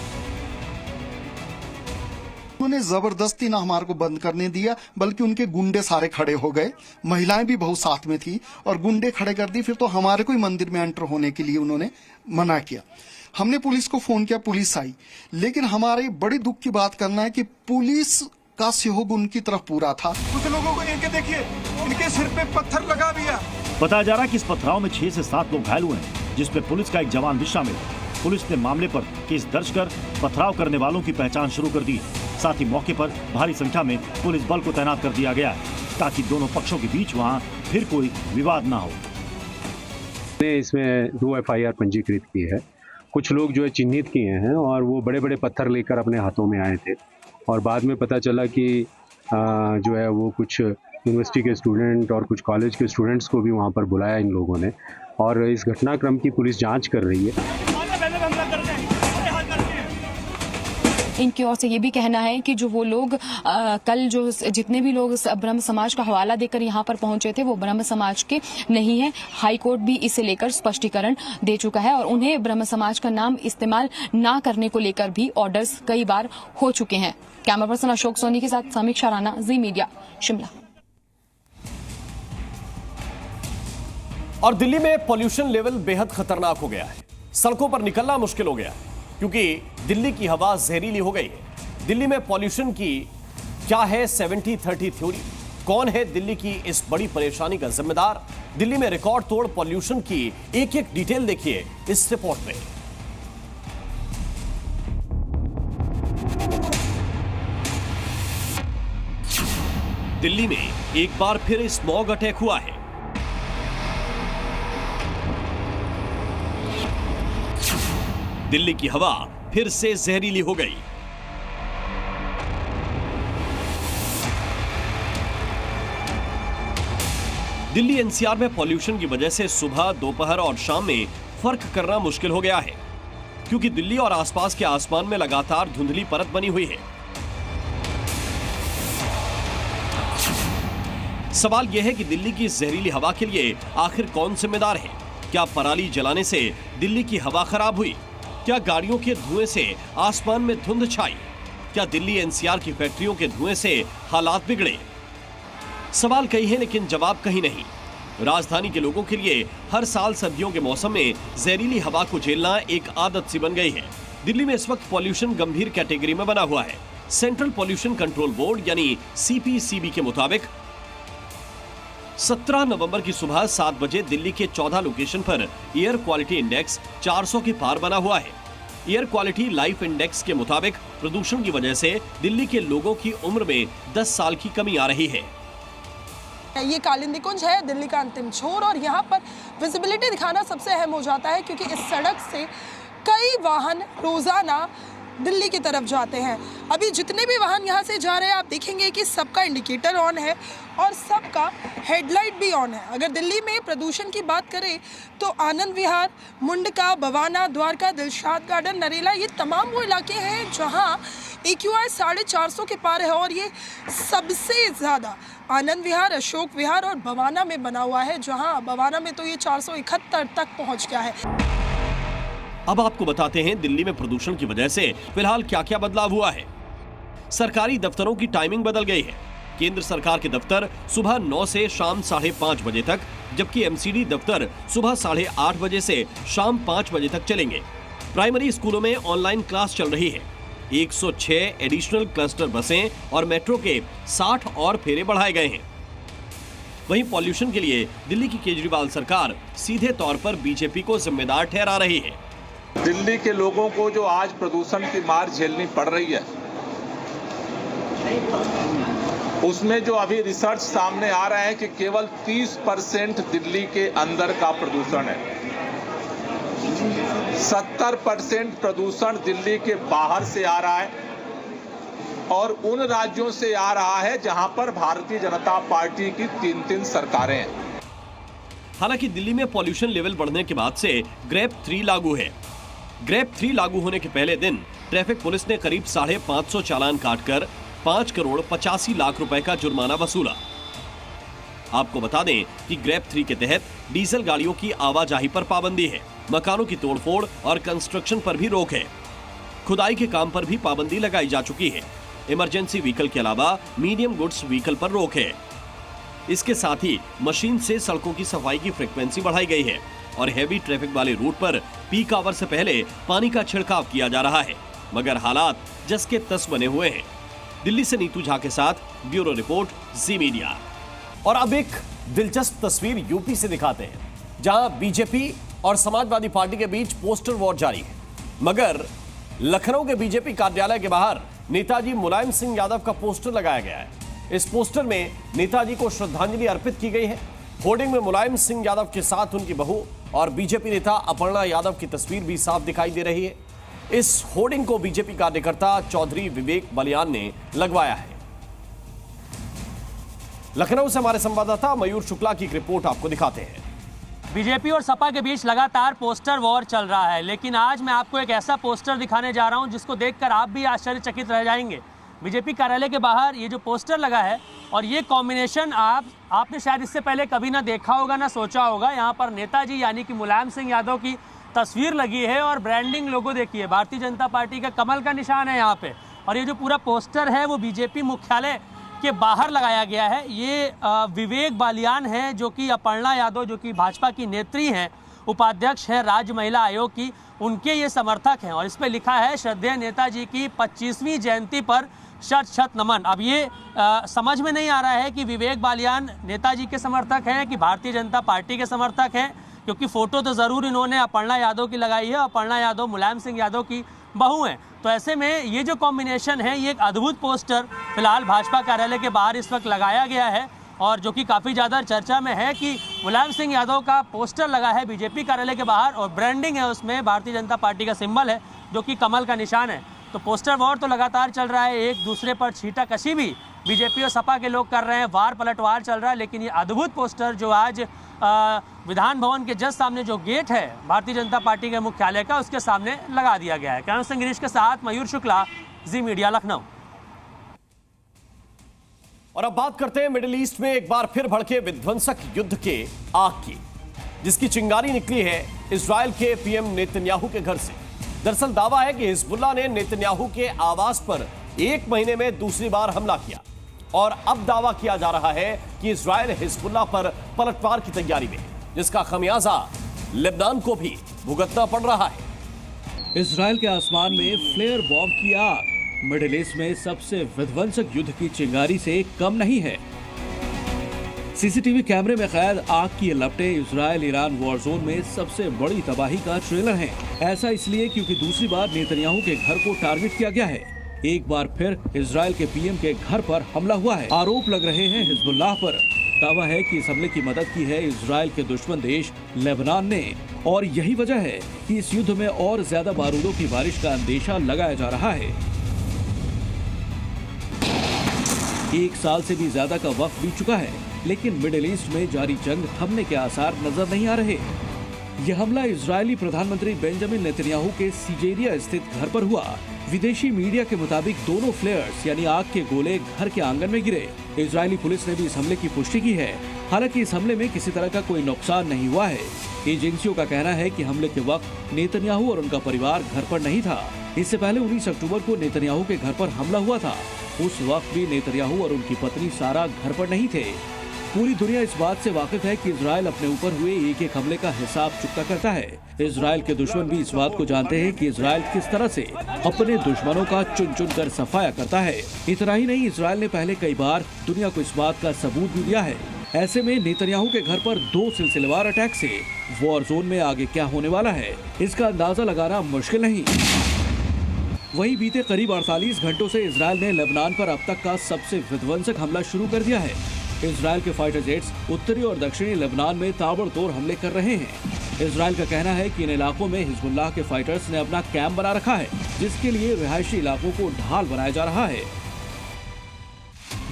उन्होंने जबरदस्ती ना हमारे को बंद करने दिया, बल्कि उनके गुंडे सारे खड़े हो गए, महिलाएं भी बहुत साथ में थी, और गुंडे खड़े कर दी। फिर तो हमारे को ही मंदिर में एंटर होने के लिए उन्होंने मना किया। हमने पुलिस को फोन किया, पुलिस आई, लेकिन हमारे बड़ी दुख की बात करना है कि पुलिस का सहयोग उनकी तरफ पूरा था।
कुछ लोगों को इनके देखिए, इनके सिर पे पत्थर लगा दिया।
बताया जा रहा है कि इस पथराव में 6 से 7 लोग घायल हुए हैं, जिसमें पुलिस का एक जवान भी शामिल है। पुलिस ने मामले पर केस दर्ज कर पथराव करने वालों की पहचान शुरू कर दी। साथ ही मौके पर भारी संख्या में पुलिस बल को तैनात कर दिया गया है, ताकि दोनों पक्षों के बीच वहां फिर कोई विवाद ना हो।
इसमें 2 FIR पंजीकृत की है। कुछ लोग जो है चिन्हित किए हैं, और वो बड़े बड़े पत्थर लेकर अपने हाथों में आए थे, और बाद में पता चला कि जो है वो कुछ यूनिवर्सिटी के स्टूडेंट और कुछ कॉलेज के स्टूडेंट्स को भी वहाँ पर बुलाया इन लोगों ने, और इस घटनाक्रम की पुलिस जांच कर रही है।
इनकी ओर से ये भी कहना है कि जो वो लोग कल जो जितने भी लोग ब्रह्म समाज का हवाला देकर यहाँ पर पहुंचे थे वो ब्रह्म समाज के नहीं है। हाई कोर्ट भी इसे लेकर स्पष्टीकरण दे चुका है, और उन्हें ब्रह्म समाज का नाम इस्तेमाल ना करने को लेकर भी ऑर्डर्स कई बार हो चुके हैं। कैमरा पर्सन अशोक सोनी के साथ समीक्षा राणा, जी मीडिया, शिमला।
और दिल्ली में पॉल्यूशन लेवल बेहद खतरनाक हो गया है। सड़कों पर निकलना मुश्किल हो गया है, क्योंकि दिल्ली की हवा जहरीली हो गई है। दिल्ली में पॉल्यूशन की क्या है 70-30 थ्योरी? कौन है दिल्ली की इस बड़ी परेशानी का जिम्मेदार? दिल्ली में रिकॉर्ड तोड़ पॉल्यूशन की एक-एक डिटेल देखिए इस रिपोर्ट में। दिल्ली में एक बार फिर स्मॉग अटैक हुआ है। दिल्ली की हवा फिर से जहरीली हो गई। दिल्ली एनसीआर में पॉल्यूशन की वजह से सुबह, दोपहर और शाम में फर्क करना मुश्किल हो गया है, क्योंकि दिल्ली और आसपास के आसमान में लगातार धुंधली परत बनी हुई है। सवाल यह है कि दिल्ली की जहरीली हवा के लिए आखिर कौन जिम्मेदार है? क्या पराली जलाने से दिल्ली की हवा खराब हुई? क्या गाड़ियों के धुएं से आसमान में धुंध छाई? क्या दिल्ली एनसीआर की फैक्ट्रियों के धुएं से हालात बिगड़े? सवाल कई हैं, लेकिन जवाब कहीं नहीं। राजधानी के लोगों के लिए हर साल सर्दियों के मौसम में जहरीली हवा को झेलना एक आदत सी बन गई है। दिल्ली में इस वक्त पॉल्यूशन गंभीर कैटेगरी में बना हुआ है। सेंट्रल पॉल्यूशन कंट्रोल बोर्ड यानी CPCB के मुताबिक 17 नवंबर की सुबह 7 बजे दिल्ली के 14 लोकेशन पर एयर क्वालिटी इंडेक्स 400 के पार बना हुआ है। एयर क्वालिटी लाइफ इंडेक्स के मुताबिक प्रदूषण की वजह से दिल्ली के लोगों की उम्र में 10 साल की कमी आ रही है।
ये कालिंदी कुंज है, दिल्ली का अंतिम छोर, और यहाँ पर विजिबिलिटी दिखाना सबसे अहम हो जाता है, क्योंकि इस सड़क से कई वाहन रोजाना दिल्ली की तरफ जाते हैं। अभी जितने भी वाहन यहाँ से जा रहे हैं आप देखेंगे कि सबका इंडिकेटर ऑन है और सबका हेडलाइट भी ऑन है। अगर दिल्ली में प्रदूषण की बात करें तो आनंद विहार, मुंडका, बवाना, द्वारका, दिलशाद गार्डन, नरेला, ये तमाम वो इलाके हैं जहाँ AQI 450 के पार है और ये सबसे ज़्यादा आनंद विहार, अशोक विहार और बवाना में बना हुआ है, जहाँ बवाना में तो ये 471 तक पहुँच गया है।
अब आपको बताते हैं दिल्ली में प्रदूषण की वजह से फिलहाल क्या क्या बदलाव हुआ है। सरकारी दफ्तरों की टाइमिंग बदल गई है। केंद्र सरकार के दफ्तर सुबह 9 से शाम 5:30 बजे तक, जबकि MCD दफ्तर सुबह 8:30 बजे से शाम 5 बजे तक चलेंगे। प्राइमरी स्कूलों में ऑनलाइन क्लास चल रही है। 106 एडिशनल क्लस्टर बसें और मेट्रो के 60 और फेरे बढ़ाए गए हैं। वहीं पॉल्यूशन के लिए दिल्ली की केजरीवाल सरकार सीधे तौर पर बीजेपी को जिम्मेदार ठहरा रही है।
दिल्ली के लोगों को जो आज प्रदूषण की मार झेलनी पड़ रही है, उसमें जो अभी रिसर्च सामने आ रहा है कि केवल 30% दिल्ली के अंदर का प्रदूषण है। 70% प्रदूषण दिल्ली के बाहर से आ रहा है और उन राज्यों से आ रहा है जहां पर भारतीय जनता पार्टी की 3 सरकारें हैं।
हालांकि दिल्ली में पॉल्यूशन लेवल बढ़ने के बाद से ग्रेप 3 लागू है। ग्रेप 3 लागू होने के पहले दिन ट्रैफिक पुलिस ने करीब 550 चालान काटकर 5 करोड़ 85 लाख रुपए का जुर्माना वसूला। आपको बता दें कि ग्रेप 3 के तहत डीजल गाड़ियों की आवाजाही पर पाबंदी है, मकानों की तोड़फोड़ और कंस्ट्रक्शन पर भी रोक है। खुदाई के काम पर भी पाबंदी लगाई जा चुकी है। इमरजेंसी व्हीकल के अलावा मीडियम गुड्स व्हीकल पर रोक है। इसके साथ ही मशीन से सड़कों की सफाई की फ्रीक्वेंसी बढ़ाई गई है और हैवी ट्रैफिक वाले रूट पर पीक आवर से पहले पानी का छिड़काव किया जा रहा है, मगर हालात जस के तस बने हुए हैं। दिल्ली से नीतू झा के साथ ब्यूरो रिपोर्ट, जी मीडिया। और अब एक दिलचस्प तस्वीर यूपी से दिखाते हैं, जहां बीजेपी और समाजवादी पार्टी के बीच पोस्टर वॉर जारी है। मगर लखनऊ के बीजेपी कार्यालय के बाहर नेताजी मुलायम सिंह यादव का पोस्टर लगाया गया है। इस पोस्टर में नेताजी को श्रद्धांजलि अर्पित की गई है। होर्डिंग में मुलायम सिंह यादव के साथ उनकी बहू और बीजेपी नेता अपर्णा यादव की तस्वीर भी साफ दिखाई दे रही है। इस होर्डिंग को बीजेपी कार्यकर्ता चौधरी विवेक बलियान ने लगवाया है। लखनऊ से हमारे संवाददाता मयूर शुक्ला की एक रिपोर्ट आपको दिखाते हैं।
बीजेपी और सपा के बीच लगातार पोस्टर वॉर चल रहा है, लेकिन आज मैं आपको एक ऐसा पोस्टर दिखाने जा रहा हूं जिसको देखकर आप भी आश्चर्यचकित रह जाएंगे। बीजेपी कार्यालय के बाहर ये जो पोस्टर लगा है और ये कॉम्बिनेशन आपने शायद इससे पहले कभी ना देखा होगा ना सोचा होगा। यहाँ पर नेताजी यानी कि मुलायम सिंह यादव की तस्वीर लगी है और ब्रांडिंग लोगो देखिए, भारतीय जनता पार्टी का कमल का निशान है यहाँ पे। और ये जो पूरा पोस्टर है वो बीजेपी मुख्यालय के बाहर लगाया गया है। ये विवेक बालियान है जो कि अपर्णा यादव जो कि भाजपा की नेत्री हैं, उपाध्यक्ष है राज्य महिला आयोग की, उनके ये समर्थक हैं। और इस पर लिखा है श्रद्धेय नेताजी की 25वीं जयंती पर शत शत नमन। अब ये समझ में नहीं आ रहा है कि विवेक बालियान नेताजी के समर्थक हैं कि भारतीय जनता पार्टी के समर्थक हैं, क्योंकि फोटो तो ज़रूर इन्होंने अपर्णा यादव की लगाई है। अपर्णा यादव मुलायम सिंह यादव की बहू हैं। तो ऐसे में ये जो कॉम्बिनेशन है, ये एक अद्भुत पोस्टर फिलहाल भाजपा कार्यालय के बाहर इस वक्त लगाया गया है और जो कि काफ़ी ज़्यादा चर्चा में है कि मुलायम सिंह यादव का पोस्टर लगा है बीजेपी कार्यालय के बाहर और ब्रांडिंग है उसमें भारतीय जनता पार्टी का सिंबल है जो कि कमल का निशान है। तो पोस्टर वॉर तो लगातार चल रहा है, एक दूसरे पर छींटाकशी भी बीजेपी और सपा के लोग कर रहे हैं, वार पलटवार चल रहा है। लेकिन ये अद्भुत पोस्टर जो आज विधान भवन के जस्ट सामने जो गेट है भारतीय जनता पार्टी के मुख्यालय का, उसके सामने लगा दिया गया है। कैमरा सिंह गिरीश के साथ मयूर शुक्ला, जी मीडिया, लखनऊ।
और अब बात करते हैं मिडिल ईस्ट में एक बार फिर भड़के विध्वंसक युद्ध के आग की, जिसकी चिंगारी निकली है इजरायल के पीएम नेतन्याहू के घर से। दरअसल दावा है कि हिजबुल्लाह ने नेतन्याहू के आवास पर 1 महीने में दूसरी बार हमला किया और अब दावा किया जा रहा है कि इजरायल हिजबुल्लाह पर पलटवार की तैयारी में है, जिसका खमियाजा लेबनान को भी भुगतना पड़ रहा है।
इजरायल के आसमान में फ्लेयर बॉम्ब की आग मिडिल ईस्ट में सबसे विध्वंसक युद्ध की चिंगारी से कम नहीं है। सीसीटीवी कैमरे में कैद आग की लपटें इजरायल ईरान वॉर जोन में सबसे बड़ी तबाही का ट्रेलर हैं। ऐसा इसलिए क्योंकि दूसरी बार नेतन्याहू के घर को टारगेट किया गया है। एक बार फिर इजरायल के पीएम के घर पर हमला हुआ है। आरोप लग रहे हैं हिजबुल्लाह पर। दावा है कि इस हमले की मदद की है इजराइल के दुश्मन देश लेबनान ने, और यही वजह है कि इस युद्ध में और ज्यादा बारूदों की बारिश का अंदेशा लगाया जा रहा है। 1 साल से भी ज्यादा का वक्त बीत चुका है, लेकिन मिडिल ईस्ट में जारी जंग थमने के आसार नजर नहीं आ रहे। यह हमला इजरायली प्रधानमंत्री बेंजामिन नेतन्याहू के सीजेरिया स्थित घर पर हुआ। विदेशी मीडिया के मुताबिक दोनों फ्लेयर्स यानी आग के गोले घर के आंगन में गिरे। इजरायली पुलिस ने भी इस हमले की पुष्टि की है। हालांकि इस हमले में किसी तरह का कोई नुकसान नहीं हुआ है। एजेंसियों का कहना है कि हमले के वक्त नेतन्याहू और उनका परिवार घर पर नहीं था। इससे पहले 19 अक्टूबर को नेतन्याहू के घर पर हमला हुआ था। उस वक्त भी नेतन्याहू और उनकी पत्नी सारा घर पर नहीं थे। पूरी दुनिया इस बात से वाकिफ है कि इजराइल अपने ऊपर हुए एक हमले का हिसाब चुकता करता है। इजराइल के दुश्मन भी इस बात को जानते हैं कि इजराइल किस तरह से अपने दुश्मनों का चुन चुन कर सफाया करता है। इतना ही नहीं, इजराइल ने पहले कई बार दुनिया को इस बात का सबूत भी दिया है। ऐसे में नेतन्याहू के घर पर 2 सिलसिलेवार अटैक से वॉर जोन में आगे क्या होने वाला है, इसका अंदाजा लगाना मुश्किल नहीं। वहीं बीते करीब 48 घंटों से इजराइल ने लेबनान पर अब तक का सबसे विध्वंसक हमला शुरू कर दिया है। इजराइल के फाइटर जेट्स उत्तरी और दक्षिणी लेबनान में ताबड़तोड़ हमले कर रहे हैं। इजराइल का कहना है कि इन इलाकों में हिजबुल्लाह के फाइटर्स ने अपना कैंप बना रखा है, जिसके लिए रिहायशी इलाकों को ढाल बनाया जा रहा है।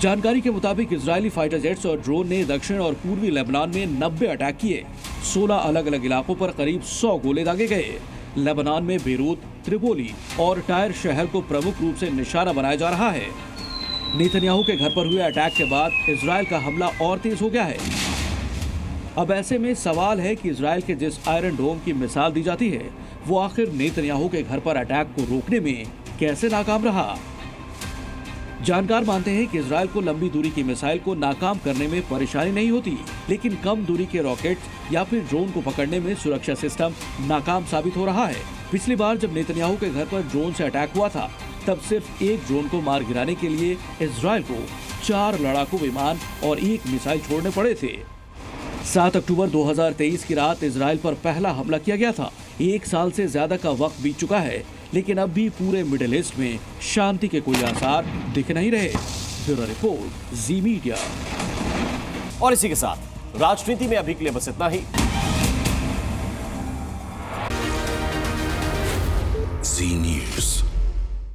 जानकारी के मुताबिक इजरायली फाइटर जेट्स और ड्रोन ने दक्षिण और पूर्वी लेबनान में 90 अटैक किए। 16 अलग अलग इलाकों पर करीब 100 गोले दागे गए। लेबनान में बेरूत, त्रिपोली और टायर शहर को प्रमुख रूप से निशाना बनाया जा रहा है। नेतन्याहू के घर पर हुए अटैक के बाद इजराइल का हमला और तेज हो गया है। अब ऐसे में सवाल है कि इजराइल के जिस आयरन डोम की मिसाल दी जाती है, वो आखिर नेतन्याहू के घर पर अटैक को रोकने में कैसे नाकाम रहा। जानकार मानते हैं कि इजराइल को लंबी दूरी की मिसाइल को नाकाम करने में परेशानी नहीं होती, लेकिन कम दूरी के रॉकेट या फिर ड्रोन को पकड़ने में सुरक्षा सिस्टम नाकाम साबित हो रहा है। पिछली बार जब नेतन्याहू के घर पर ड्रोन से अटैक हुआ था, तब सिर्फ एक ड्रोन को मार गिराने के लिए इजराइल को 4 लड़ाकू विमान और 1 मिसाइल छोड़ने पड़े थे। 7 अक्टूबर 2023 की रात इजराइल पर पहला हमला किया गया था। 1 साल से ज्यादा का वक्त बीत चुका है, लेकिन अब भी पूरे मिडिल ईस्ट में शांति के कोई आसार दिख नहीं रहे। ब्यूरो रिपोर्ट, जी मीडिया।
और इसी के साथ राजनीति में अभी के लिए बस इतना ही।
जी न्यूज़।